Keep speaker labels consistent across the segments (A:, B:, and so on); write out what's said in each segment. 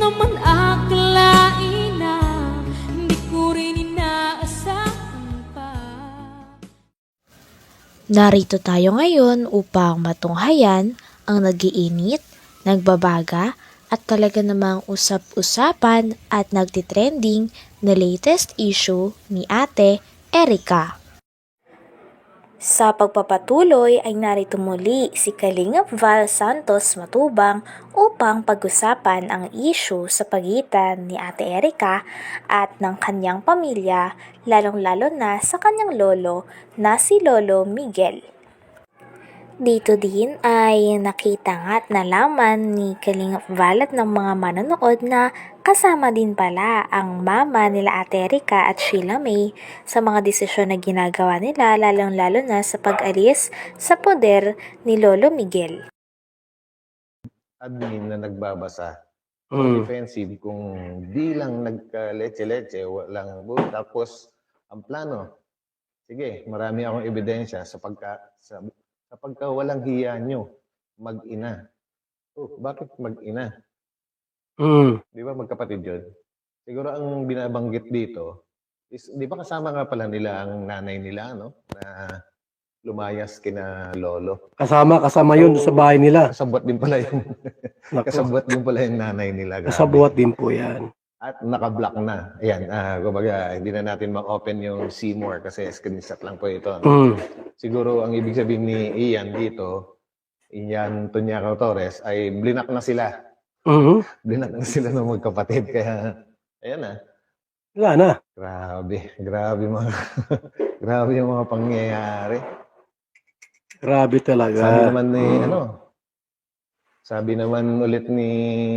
A: naman akalain na hindi ko rin inaasahan pa.
B: Narito tayo ngayon upang matunghayan ang nagiinit, nagbabaga at talaga namang usap-usapan at nagtitrending na latest issue ni Ate Erica. Sa pagpapatuloy ay narito muli si Kalingap Val Santos Matubang upang pag-usapan ang issue sa pagitan ni Ate Erica at ng kanyang pamilya, lalong-lalo na sa kanyang lolo na si Lolo Miguel. Dito din ay nakita nga at nalaman ni Kalingap Val at ng mga manonood na kasama din pala ang mama nila Ate Erica at Sheila May sa mga desisyon na ginagawa nila, lalong-lalo na sa pag-alis sa poder ni Lolo Miguel.
C: Admin na nagbabasa o defensive kung di lang nagka-leche-leche, walang tapos ang plano, sige, marami akong ebidensya sa pagka walang hiya nyo, mag-ina. Bakit mag-ina? Di ba magkapatid yun? Siguro ang binabanggit dito is, di ba kasama nga pala nila ang nanay nila, no? Na lumayas kina lolo.
D: Kasama yun sa bahay nila.
C: Kasabwat din pala yung
D: Naku,
C: kasabwat din pala yung nanay nila. Grabe.
D: kasabuhat din po yan.
C: At naka-block na. Ayan, kumbaga, hindi na natin ma-open yung Seymour kasi screenshot lang po ito. No? Siguro ang ibig sabihin ni Ian dito, Ian Tunyacao Torres, ay blinak na sila. Blinak na sila ng magkapatid. Kaya, ayan na.
D: Wala na.
C: Grabe mga, grabe yung mga pangyayari.
D: Grabe talaga.
C: Sabi naman ulit ni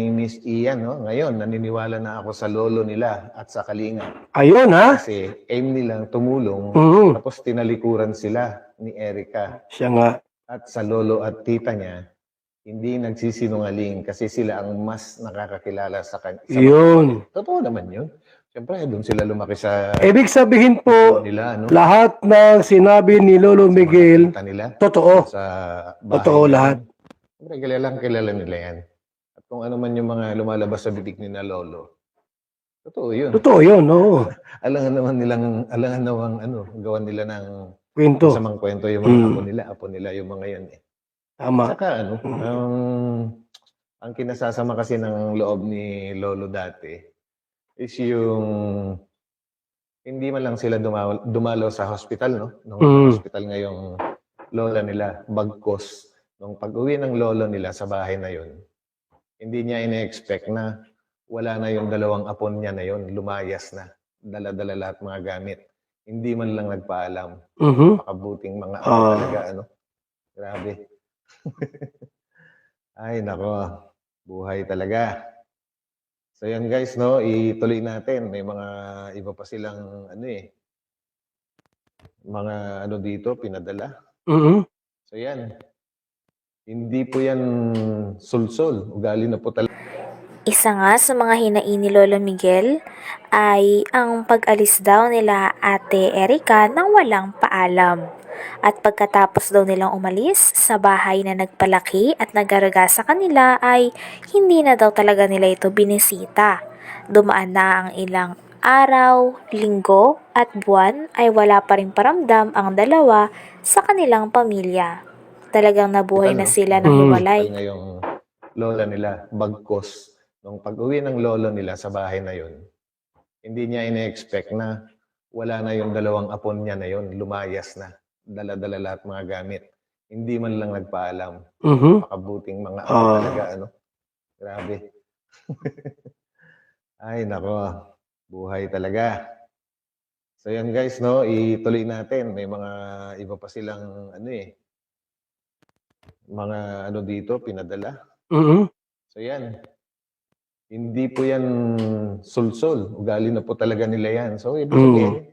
C: Miss Ian, no? Ngayon, naniniwala na ako sa lolo nila at sa Kalinga.
D: Ayun ha.
C: Kasi aim nilang tumulong, tapos tinalikuran sila ni Erica.
D: Siya nga.
C: At sa lolo at tita niya, hindi nagsisinungaling kasi sila ang mas nakakakilala sa kanya.
D: Yun.
C: Totoo naman yun. Siyempre, doon sila lumaki sa
D: Ibig sabihin po,
C: nila, no?
D: lahat ng sinabi ni Lolo Miguel,
C: Tita nila,
D: totoo.
C: sa bahay
D: Totoo
C: nila.
D: lahat.
C: Siyempre, kilala nila yan. At kung ano man yung mga lumalabas sa bibig ni na lolo, totoo yun.
D: Totoo yun, oo.
C: Alangan namang gawan nila ng
D: Kwento.
C: masamang kwento yung mga apo nila yung mga yan eh.
D: Tama.
C: Saka ang kinasasama kasi ng loob ni lolo dati is yung hindi man lang sila dumalo sa hospital, no? Nung hospital ngayong lola nila, bagkos. Nung pag-uwi ng lolo nila sa bahay na yun, hindi niya ina-expect na wala na yung dalawang apon niya na yun, lumayas na, dala-dala lahat mga gamit. Hindi man lang nagpaalam. Makabuting mga apo talaga, Grabe. Ay, nako. Buhay talaga. So yan guys, no, ituloy natin. May mga iba pa silang mga dito pinadala. So yan. Hindi po yan sulsol. Ugali na po talaga.
B: Isa nga sa mga hinain ni Lolo Miguel ay ang pag-alis daw nila Ate Erica nang walang paalam. At pagkatapos daw nilang umalis sa bahay na nagpalaki at nag-araga sa kanila ay hindi na daw talaga nila ito binisita. Dumaan na ang ilang araw, linggo at buwan ay wala pa rin paramdam ang dalawa sa kanilang pamilya. Talagang nabuhay na sila ng hiwalay.
C: Ngayong lola nila, bagkos. Nung pag-uwi ng lolo nila sa bahay na yun, hindi niya ina-expect na wala na yung dalawang apon niya na yun, lumayas na. Dala-dala lahat mga gamit. Hindi man lang nagpaalam. Makabuting mga apo talaga, Grabe. Ay, nako. Buhay talaga. So yan guys, no, ituloy natin. May mga iba pa silang mga dito pinadala. So yan. Hindi po yan sulsol. Ugali na po talaga nila yan. So ibig sabihin,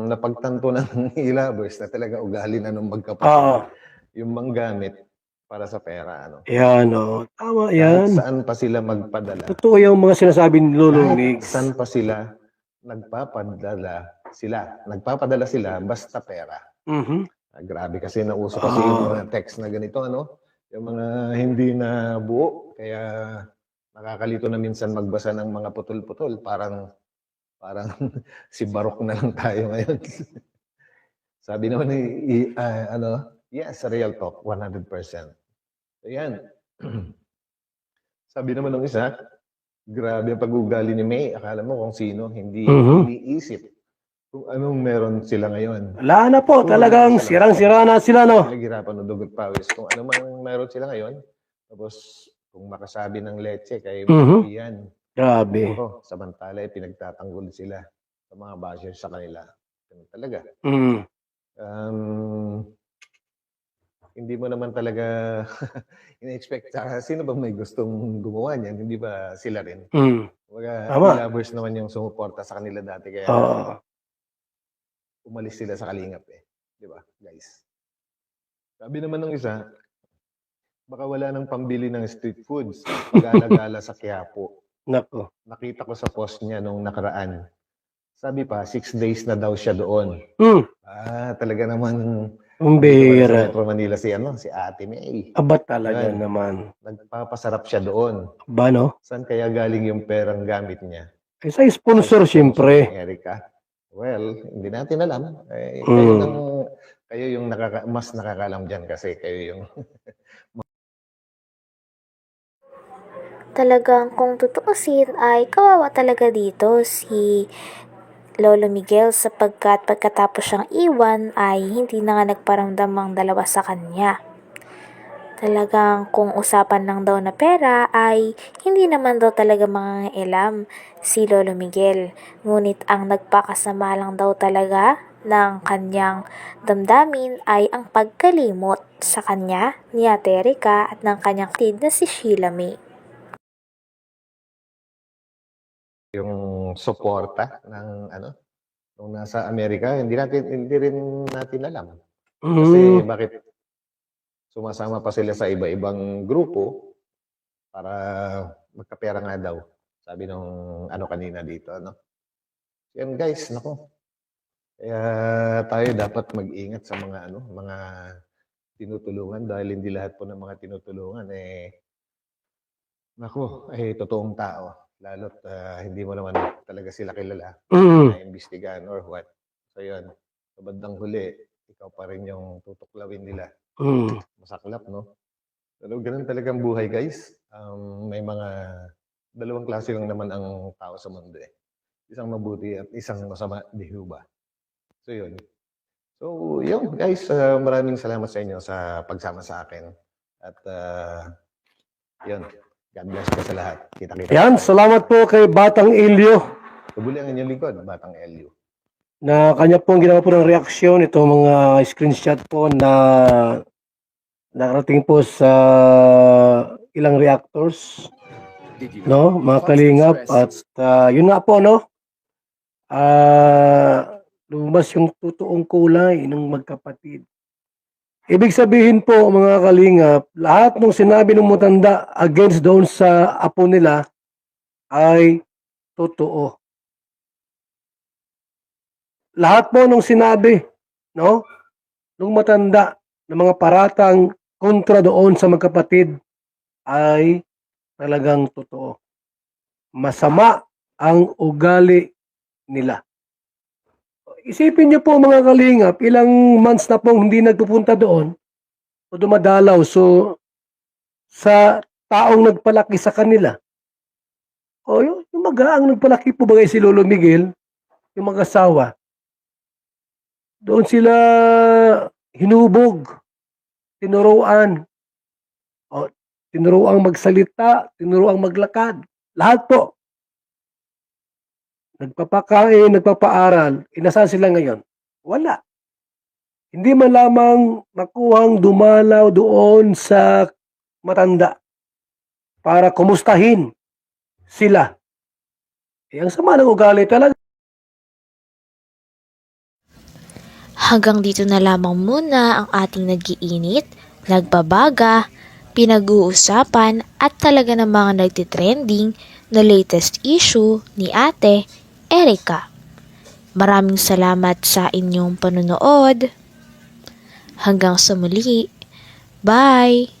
C: napagtanto na ng Hilabers na talaga ugali na ng magkapatid. Yung manggamit para sa pera.
D: Yan, tama yan.
C: Saan pa sila magpadala?
D: Totoo yung mga sinasabi ni Lolo Miguel.
C: Saan pa sila nagpapadala sila basta pera. Grabe kasi nauso kasi yung mga text na ganito, yung mga hindi na buo. Kaya Nakakalito na minsan magbasa ng mga putol-putol. Parang si Barok na lang tayo ngayon. Sabi naman yes, real talk, 100%. So yan. Sabi naman ng isa, grabe ang pag-ugali ni May. Akala mo kung sino, hindi iniisip kung anong meron sila ngayon.
D: Wala na po, talagang sirang-sira na sila, no?
C: Pinaghirapan ng dugot pawis. Kung ano mang meron sila ngayon, tapos kung makasabi ng leche kay yan.
D: Grabe.
C: Samantala, pinagtatanggol sila sa mga bashers sa kanila. Ganun talaga. Hindi mo naman talaga in-expect. Sino ba may gustong gumawa niyan? Hindi ba sila rin? Lovers naman yung sumuporta sa kanila dati. Kaya umalis sila sa Kalingap eh. Di ba, guys? Sabi naman ng isa, baka wala nang pambili ng street foods. Pag-alagala sa Quiapo.
D: Nako.
C: Nakita ko sa post niya nung nakaraan. Sabi pa, 6 days na daw siya doon. Talaga naman.
D: Ang bihira.
C: Sa Metro Manila si Ate May.
D: Aba talaga naman.
C: Nagpapasarap siya doon.
D: Ba, no?
C: Saan kaya galing yung perang gamit niya?
D: Sa sponsor, siyempre.
C: Erika. Well, hindi natin alam. Kayo yung mas nakakalam dyan kasi kayo yung...
B: Talagang kung tutuusin ay kawawa talaga dito si Lolo Miguel sapagkat pagkatapos siyang iwan ay hindi na nga nagparamdam ang dalawa sa kanya. Talagang kung usapan lang daw na pera ay hindi naman daw talaga mangangailam si Lolo Miguel. Ngunit ang nagpakasama lang daw talaga ng kanyang damdamin ay ang pagkalimot sa kanya ni Ate Erika at ng kanyang kapatid na si Sheila May.
C: Yung suporta ng nung nasa Amerika, hindi rin natin alam. Kasi bakit sumasama pa sila sa iba-ibang grupo para magkapera nga daw. Sabi nung kanina dito, Yan guys, nako. Kaya tayo dapat mag-ingat sa mga tinutulungan dahil hindi lahat po ng mga tinutulungan totoong tao. Lalo't hindi mo naman talaga sila kilala na imbestigahan or what. So yun, sa bandang huli, ikaw pa rin yung tutuklawin nila. Masaklap, no? Pero ganun talagang buhay, guys. May mga dalawang klase lang naman ang tao sa mundo eh. Isang mabuti at isang masama, di ba? So yun. So yun, guys, maraming salamat sa inyo sa pagsama sa akin. At yun. God bless po sa lahat. Kita-kita.
D: Yan, salamat po kay Batang Elio.
C: Tubuli ang inyong lingkod, Batang Elio.
D: Na kanya pong ginawa po ng reaksyon, itong mga screenshot po na nakarating po sa ilang reactors, no, mga kalingap. At yun nga po, no, lumabas yung totoong kulay ng magkapatid. Ibig sabihin po mga kalingap, lahat ng sinabi ng matanda against doon sa apo nila ay totoo. Lahat po ng sinabi, no, ng matanda ng mga paratang kontra doon sa magkapatid ay talagang totoo. Masama ang ugali nila. Isipin niyo po mga kalingap, ilang months na pong hindi nagpupunta doon o dumadalaw sa taong nagpalaki sa kanila. O yung mag-aang nagpalaki po bagay si Lolo Miguel, yung mag-asawa. Doon sila hinubog, tinuruan, tinuruang magsalita, tinuruang maglakad. Lahat po. Nagpapakain, nagpapaaral, inasaan sila ngayon? Wala. Hindi man lamang makuhang dumalaw doon sa matanda para kumustahin sila. Ang sama ng ugali talaga.
B: Hanggang dito na lamang muna ang ating nag-iinit, nagbabaga, pinag-uusapan at talaga namang nagtitrending na latest issue ni Ate Erika. Maraming salamat sa inyong panunood. Hanggang sa muli. Bye!